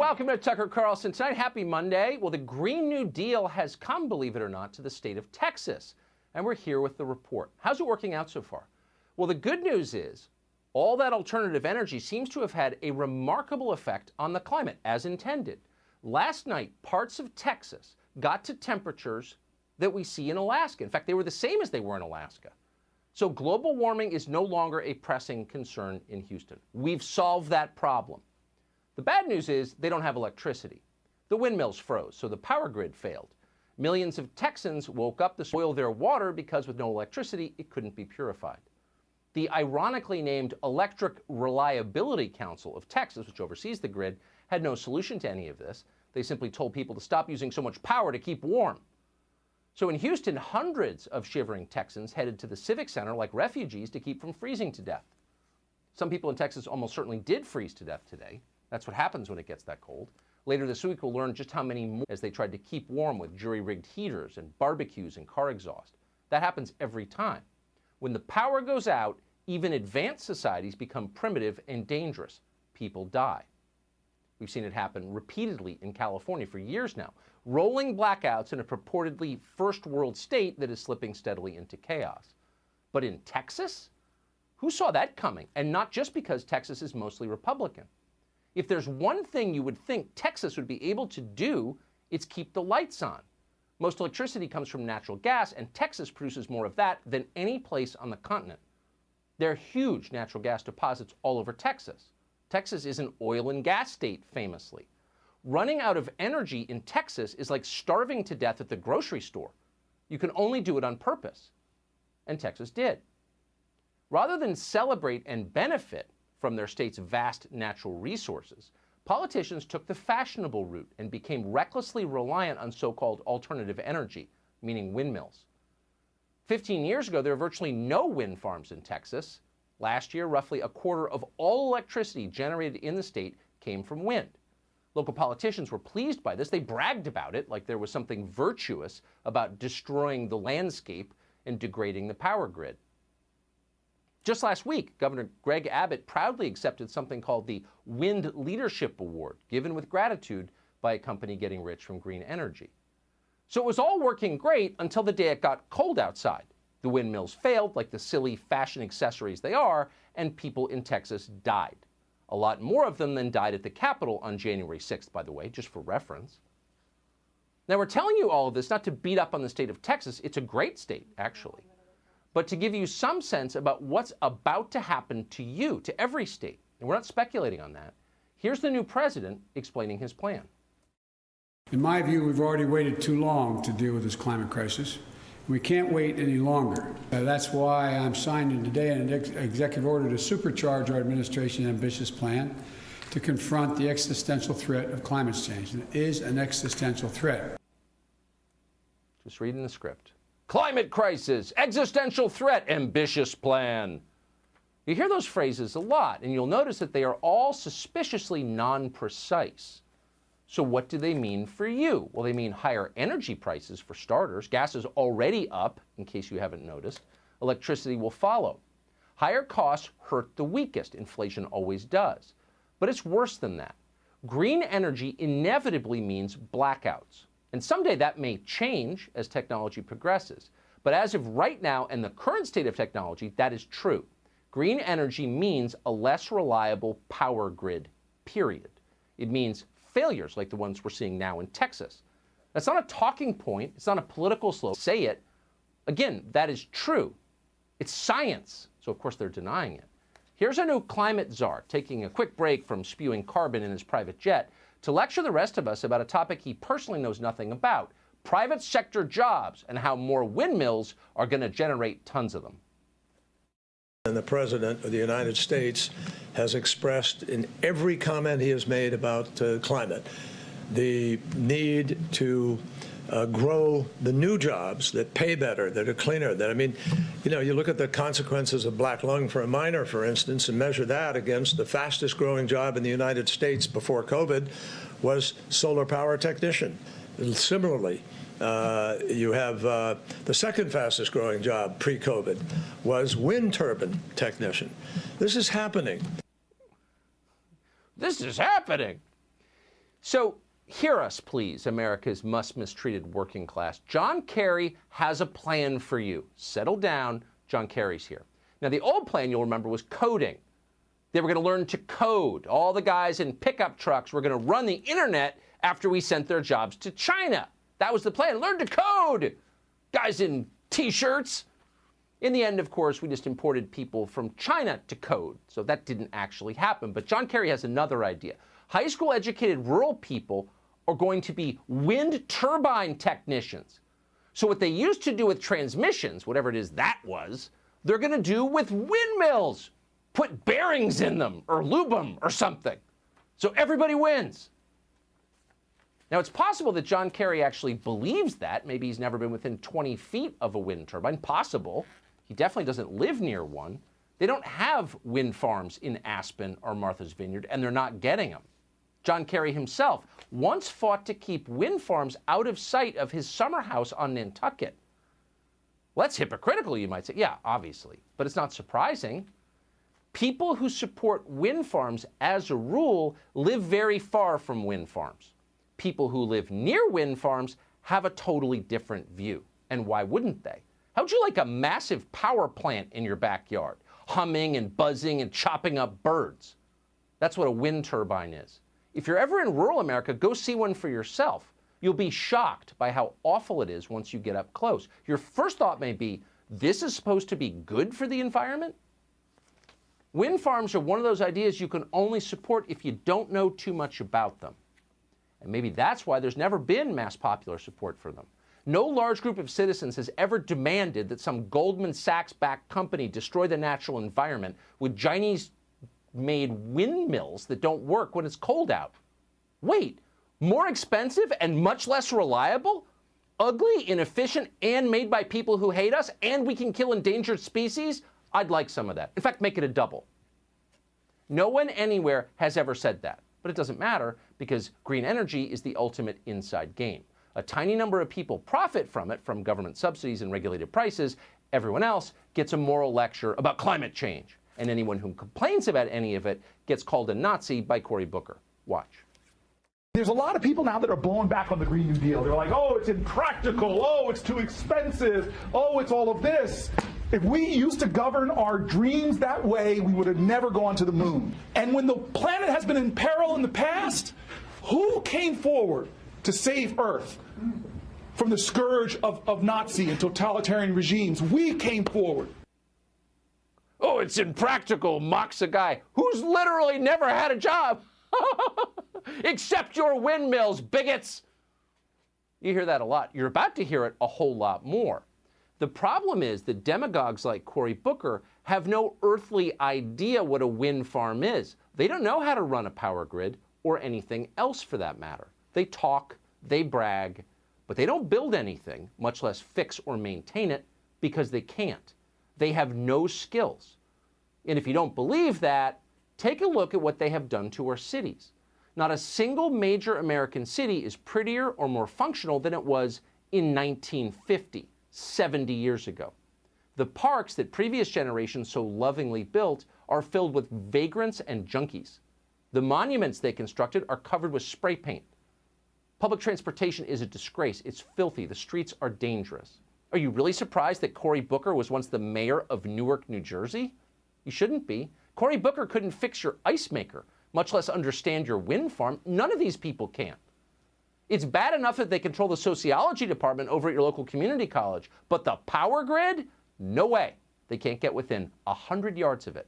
Welcome to Tucker Carlson Tonight. Happy Monday. Well, the Green New Deal has come, believe it or not, to the state of Texas. And we're here with the report. How's it working out so far? Well, the good news is all that alternative energy seems to have had a remarkable effect on the climate, as intended. Last night, parts of Texas got to temperatures that we see in Alaska. In fact, they were the same as they were in Alaska. So global warming is no longer a pressing concern in Houston. We've solved that problem. The bad news is they don't have electricity. The windmills froze, so the power grid failed. Millions of Texans woke up to boil their water because with no electricity, it couldn't be purified. The ironically named Electric Reliability Council of Texas, which oversees the grid, had no solution to any of this. They simply told people to stop using so much power to keep warm. So in Houston, hundreds of shivering Texans headed to the Civic Center like refugees to keep from freezing to death. Some people in Texas almost certainly did freeze to death today. That's what happens when it gets that cold. Later this week, we'll learn just how many more as they tried to keep warm with jury-rigged heaters and barbecues and car exhaust. That happens every time. When the power goes out, even advanced societies become primitive and dangerous. People die. We've seen it happen repeatedly in California for years now. Rolling blackouts in a purportedly first world state that is slipping steadily into chaos. But in Texas? Who saw that coming? And not just because Texas is mostly Republican. If there's one thing you would think Texas would be able to do, it's keep the lights on. Most electricity comes from natural gas, and Texas produces more of that than any place on the continent. There are huge natural gas deposits all over Texas. Texas is an oil and gas state, famously. Running out of energy in Texas is like starving to death at the grocery store. You can only do it on purpose. And Texas did. Rather than celebrate and benefit from their state's vast natural resources, politicians took the fashionable route and became recklessly reliant on so-called alternative energy, meaning windmills. 15 years ago, there were virtually no wind farms in Texas. Last year, roughly a quarter of all electricity generated in the state came from wind. Local politicians were pleased by this. They bragged about it like there was something virtuous about destroying the landscape and degrading the power grid. Just last week, Governor Greg Abbott proudly accepted something called the Wind Leadership Award, given with gratitude by a company getting rich from green energy. So it was all working great until the day it got cold outside. The windmills failed, like the silly fashion accessories they are, and people in Texas died. A lot more of them than died at the Capitol on January 6th, by the way, just for reference. Now, we're telling you all of this not to beat up on the state of Texas. It's a great state, actually. But to give you some sense about what's about to happen to you, to every state. And we're not speculating on that. Here's the new president explaining his plan. In my view, we've already waited too long to deal with this climate crisis. We can't wait any longer. That's why I'm signing today an executive order to supercharge our administration's ambitious plan to confront the existential threat of climate change. And it is an existential threat. Just reading the script. Climate crisis, existential threat, ambitious plan. You hear those phrases a lot, and you'll notice that they are all suspiciously non-precise. So what do they mean for you? Well, they mean higher energy prices for starters. Gas is already up, in case you haven't noticed. Electricity will follow. Higher costs hurt the weakest. Inflation always does. But it's worse than that. Green energy inevitably means blackouts. And someday that may change as technology progresses. But as of right now and the current state of technology, that is true. Green energy means a less reliable power grid, period. It means failures like the ones we're seeing now in Texas. That's not a talking point. It's not a political slogan. Say it. Again, that is true. It's science. So, of course, they're denying it. Here's a new climate czar taking a quick break from spewing carbon in his private jet to lecture the rest of us about a topic he personally knows nothing about, private sector jobs and how more windmills are going to generate tons of them. And the President of the United States has expressed in every comment he has made about climate the need to grow the new jobs that pay better, that are cleaner. That, I mean, you know, you look at the consequences of black lung for a miner, for instance, and measure that against the fastest growing job in the United States before COVID was solar power technician. Similarly, you have the second fastest growing job pre-COVID was wind turbine technician. This is happening. This is happening. So hear us, please, America's mistreated working class. John Kerry has a plan for you. Settle down. John Kerry's here. Now, the old plan, you'll remember, was coding. They were going to learn to code. All the guys in pickup trucks were going to run the internet after we sent their jobs to China. That was the plan. Learn to code. Guys in T-shirts. In the end, of course, we just imported people from China to code. So that didn't actually happen. But John Kerry has another idea. High school educated rural people are going to be wind turbine technicians. So what they used to do with transmissions, whatever it is that was, they're going to do with windmills. Put bearings in them or lube them or something. So everybody wins. Now, it's possible that John Kerry actually believes that. Maybe he's never been within 20 feet of a wind turbine. Possible. He definitely doesn't live near one. They don't have wind farms in Aspen or Martha's Vineyard, and they're not getting them. John Kerry himself once fought to keep wind farms out of sight of his summer house on Nantucket. Well, that's hypocritical, you might say. Yeah, obviously. But it's not surprising. People who support wind farms, as a rule, live very far from wind farms. People who live near wind farms have a totally different view. And why wouldn't they? How would you like a massive power plant in your backyard, humming and buzzing and chopping up birds? That's what a wind turbine is. If you're ever in rural America, go see one for yourself. You'll be shocked by how awful it is once you get up close. Your first thought may be, this is supposed to be good for the environment? Wind farms are one of those ideas you can only support if you don't know too much about them. And maybe that's why there's never been mass popular support for them. No large group of citizens has ever demanded that some Goldman Sachs-backed company destroy the natural environment with Chinese-made windmills that don't work when it's cold out. Wait, more expensive and much less reliable? Ugly, inefficient, and made by people who hate us, and we can kill endangered species? I'd like some of that. In fact, make it a double. No one anywhere has ever said that. But it doesn't matter because green energy is the ultimate inside game. A tiny number of people profit from it, from government subsidies and regulated prices. Everyone else gets a moral lecture about climate change. And anyone who complains about any of it gets called a Nazi by Cory Booker. Watch. There's a lot of people now that are blowing back on the Green New Deal. They're like, oh, it's impractical. Oh, it's too expensive. Oh, it's all of this. If we used to govern our dreams that way, we would have never gone to the moon. And when the planet has been in peril in the past, who came forward to save Earth from the scourge of Nazi and totalitarian regimes? We came forward. Oh, it's impractical, mocks a guy who's literally never had a job. Except your windmills, bigots. You hear that a lot. You're about to hear it a whole lot more. The problem is that demagogues like Cory Booker have no earthly idea what a wind farm is. They don't know how to run a power grid or anything else for that matter. They talk, they brag, but they don't build anything, much less fix or maintain it, because they can't. They have no skills. And if you don't believe that, take a look at what they have done to our cities. Not a single major American city is prettier or more functional than it was in 1950, 70 years ago. The parks that previous generations so lovingly built are filled with vagrants and junkies. The monuments they constructed are covered with spray paint. Public transportation is a disgrace. It's filthy. The streets are dangerous. Are you really surprised that Cory Booker was once the mayor of Newark, New Jersey? You shouldn't be. Cory Booker couldn't fix your ice maker, much less understand your wind farm. None of these people can. It's bad enough that they control the sociology department over at your local community college, but the power grid? No way. They can't get within 100 yards of it.